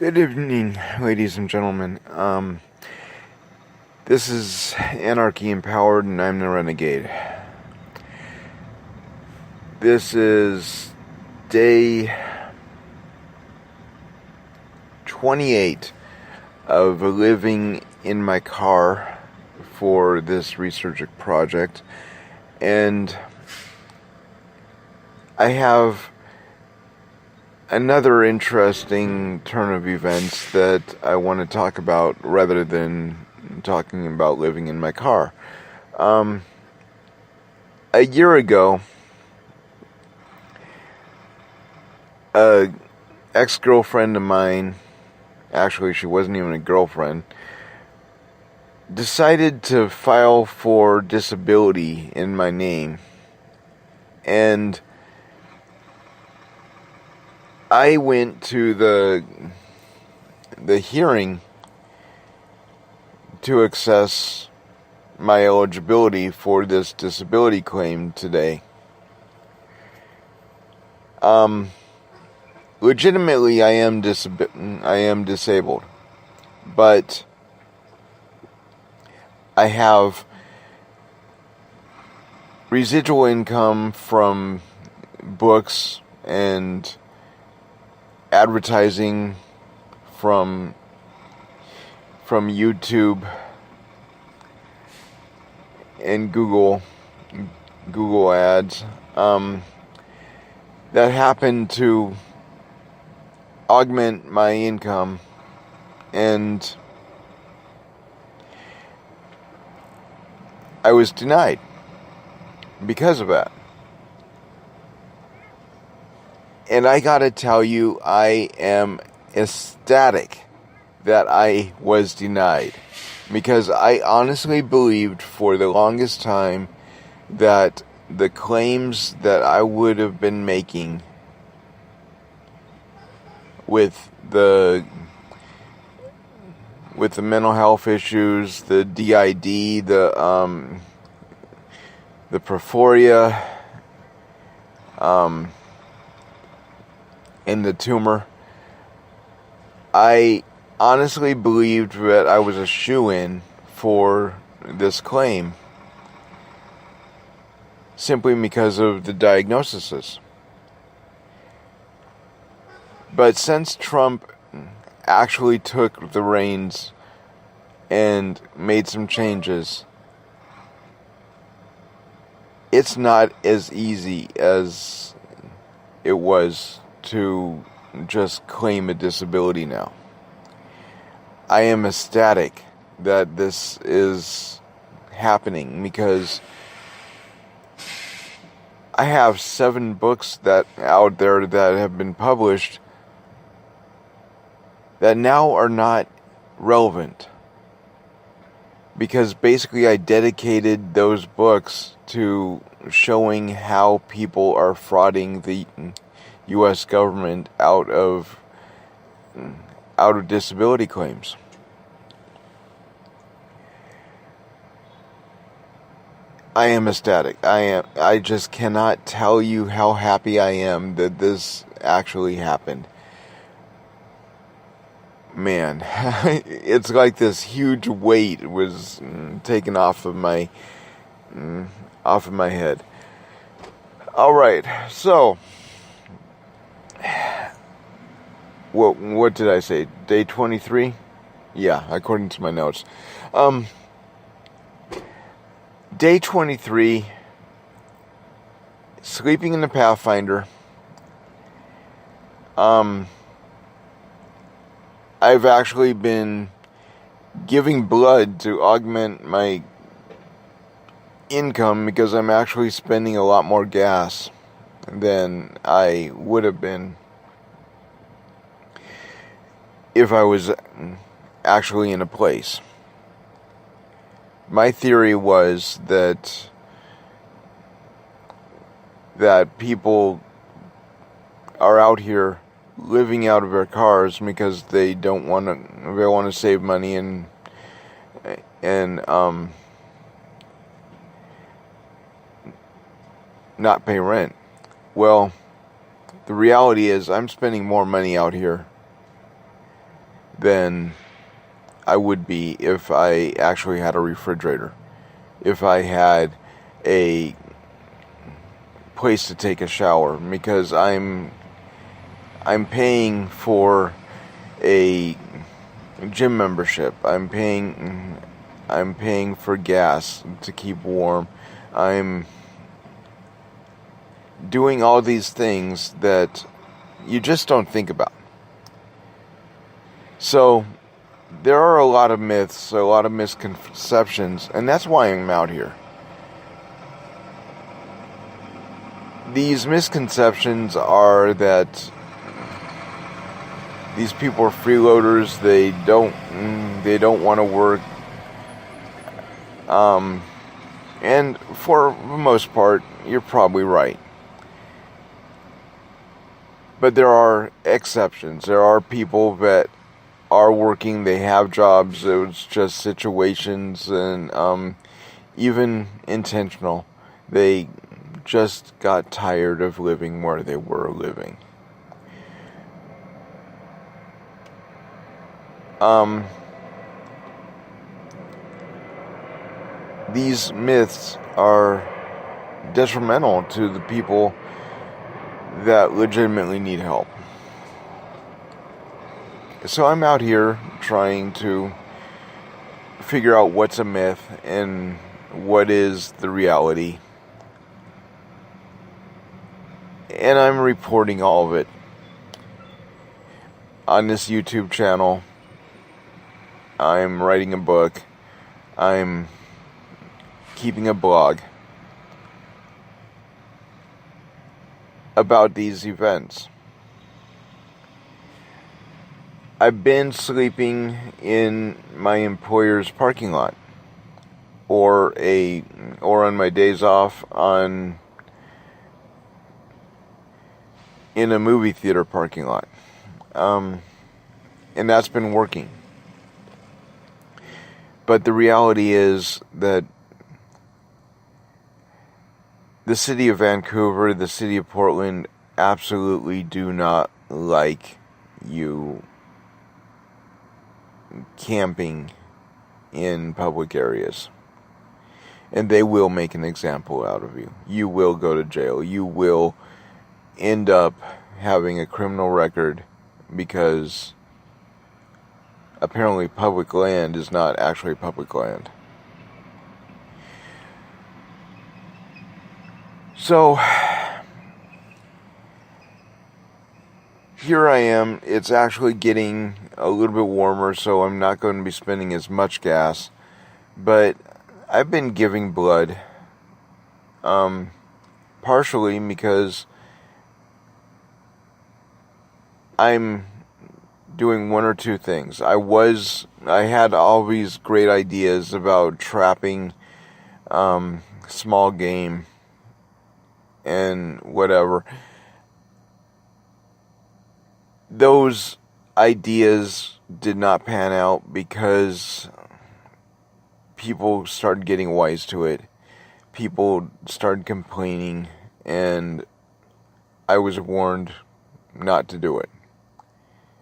Good evening, ladies and gentlemen. This is Anarchy Empowered, and I'm the Renegade. This is day 28 of living in my car for this research project, and I have another interesting turn of events that I want to talk about rather than talking about living in my car. A year ago, a ex-girlfriend of mine, actually she wasn't even a girlfriend, decided to file for disability in my name, and I went to the hearing to access my eligibility for this disability claim today. Legitimately, I am disabled, but I have residual income from books and advertising from YouTube and Google ads that happened to augment my income, and I was denied because of that. And I gotta tell you, I am ecstatic that I was denied, because I honestly believed for the longest time that the claims that I would have been making with the mental health issues, the DID, the porphyria, and the tumor, I honestly believed that I was a shoo-in for this claim simply because of the diagnoses. But since Trump actually took the reins and made some changes, it's not as easy as it was to just claim a disability now. I am ecstatic that this is happening, because I have 7 books that out there that have been published that now are not relevant, because basically I dedicated those books to showing how people are frauding the U.S. government out of disability claims. I am ecstatic. I just cannot tell you how happy I am that this actually happened. Man, it's like this huge weight was taken off of my head. All right, so what did I say? Day 23? Yeah, according to my notes. Day 23, sleeping in the Pathfinder. I've actually been giving blood to augment my income, because I'm actually spending a lot more gas than I would have been if I was actually in a place. My theory was that people are out here living out of their cars because they want to save money and not pay rent. Well, the reality is I'm spending more money out here than I would be if I actually had a refrigerator. If I had a place to take a shower, because I'm paying for a gym membership. I'm paying for gas to keep warm. I'm doing all these things that you just don't think about. So there are a lot of myths, a lot of misconceptions, and that's why I'm out here. These misconceptions are that these people are freeloaders. They don't want to work. And for the most part, you're probably right. But there are exceptions. There are people that are working. They have jobs. It's just situations and even intentional. They just got tired of living where they were living. These myths are detrimental to the people that legitimately need help. So I'm out here trying to figure out what's a myth and what is the reality. And I'm reporting all of it on this YouTube channel. I'm writing a book. I'm keeping a blog about these events. I've been sleeping in my employer's parking lot, or on my days off in a movie theater parking lot, and that's been working. But the reality is that the city of Vancouver, the city of Portland, absolutely do not like you camping in public areas. And they will make an example out of you. You will go to jail. You will end up having a criminal record because apparently public land is not actually public land. So here I am. It's actually getting a little bit warmer, so I'm not going to be spending as much gas. But I've been giving blood, partially because I'm doing one or two things. I had all these great ideas about trapping small game and whatever. Those ideas did not pan out because people started getting wise to it. People started complaining, and I was warned not to do it,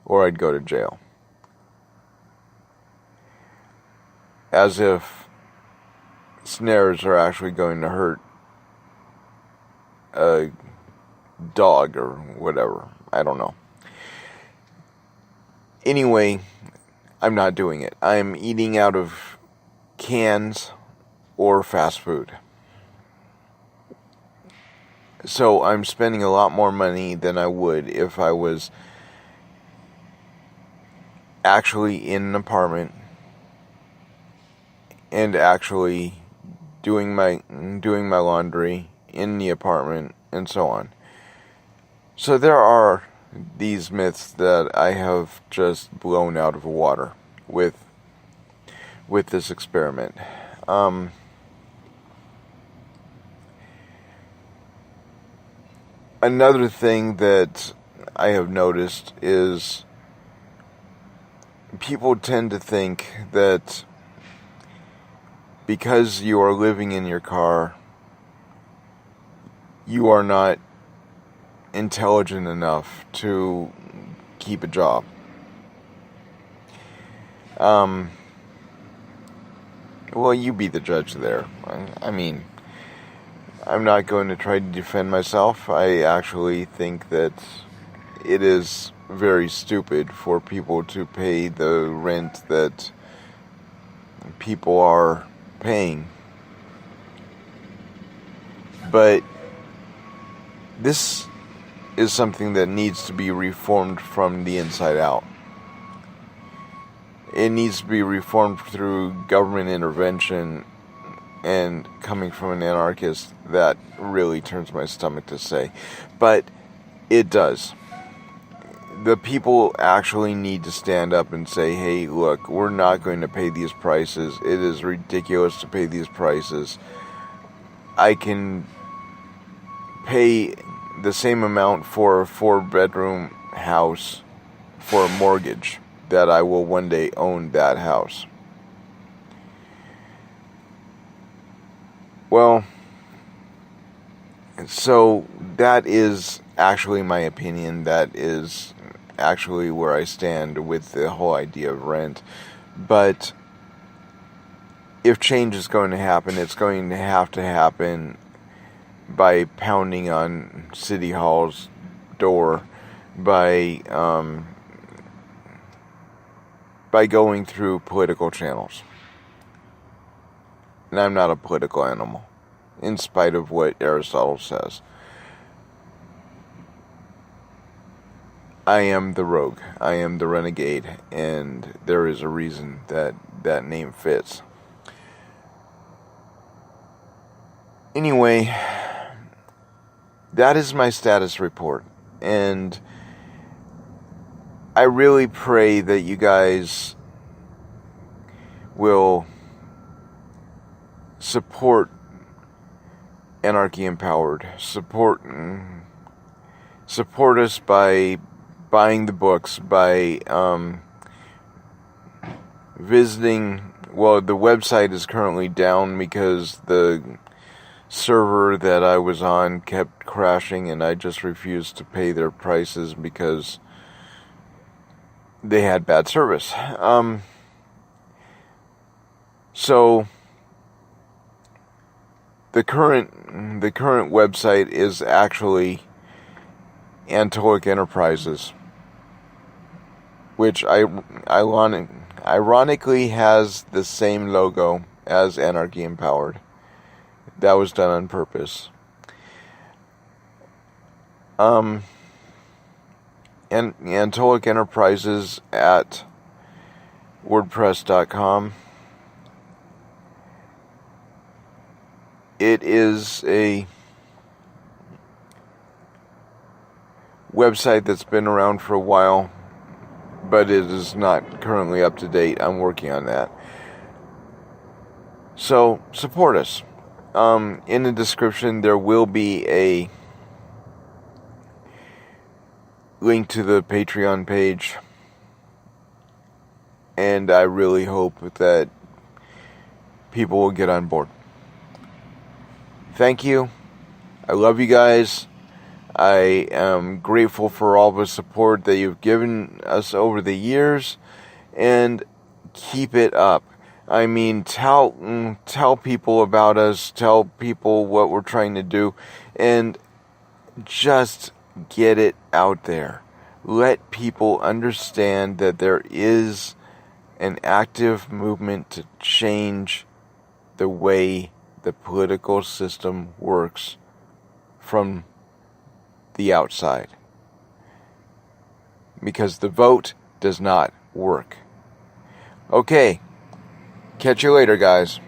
or I'd go to jail. As if snares are actually going to hurt a dog or whatever. I don't know. Anyway, I'm not doing it. I'm eating out of cans or fast food. So I'm spending a lot more money than I would if I was actually in an apartment and actually doing my laundry in the apartment and so on. So there are these myths that I have just blown out of the water with this experiment. Another thing that I have noticed is people tend to think that because you are living in your car, you are not intelligent enough to keep a job. Well, you be the judge there. I mean, I'm not going to try to defend myself. I actually think that it is very stupid for people to pay the rent that people are paying. But this is something that needs to be reformed from the inside out. It needs to be reformed through government intervention, and coming from an anarchist, that really turns my stomach to say. But it does. The people actually need to stand up and say, hey, look, we're not going to pay these prices. It is ridiculous to pay these prices. I can pay the same amount for a 4-bedroom house for a mortgage that I will one day own that house. Well, so that is actually my opinion. That is actually where I stand with the whole idea of rent. But if change is going to happen, it's going to happen by pounding on City Hall's door, by going through political channels. And I'm not a political animal, in spite of what Aristotle says. I am the rogue. I am the renegade, and there is a reason that that name fits. Anyway, that is my status report, and I really pray that you guys will support Anarchy Empowered. Support us by buying the books, by visiting. Well, the website is currently down because the server that I was on kept crashing, and I just refused to pay their prices because they had bad service. So the current website is actually Antolic Enterprises, which ironically has the same logo as Anarchy Empowered. That was done on purpose. And Antolic Enterprises at WordPress.com. It is a website that's been around for a while, but it is not currently up to date. I'm working on that. So, support us. In the description, there will be a link to the Patreon page, and I really hope that people will get on board. Thank you. I love you guys. I am grateful for all the support that you've given us over the years, and keep it up. I mean, tell people about us, tell people what we're trying to do, and just get it out there. Let people understand that there is an active movement to change the way the political system works from the outside. Because the vote does not work. Okay. Catch you later, guys.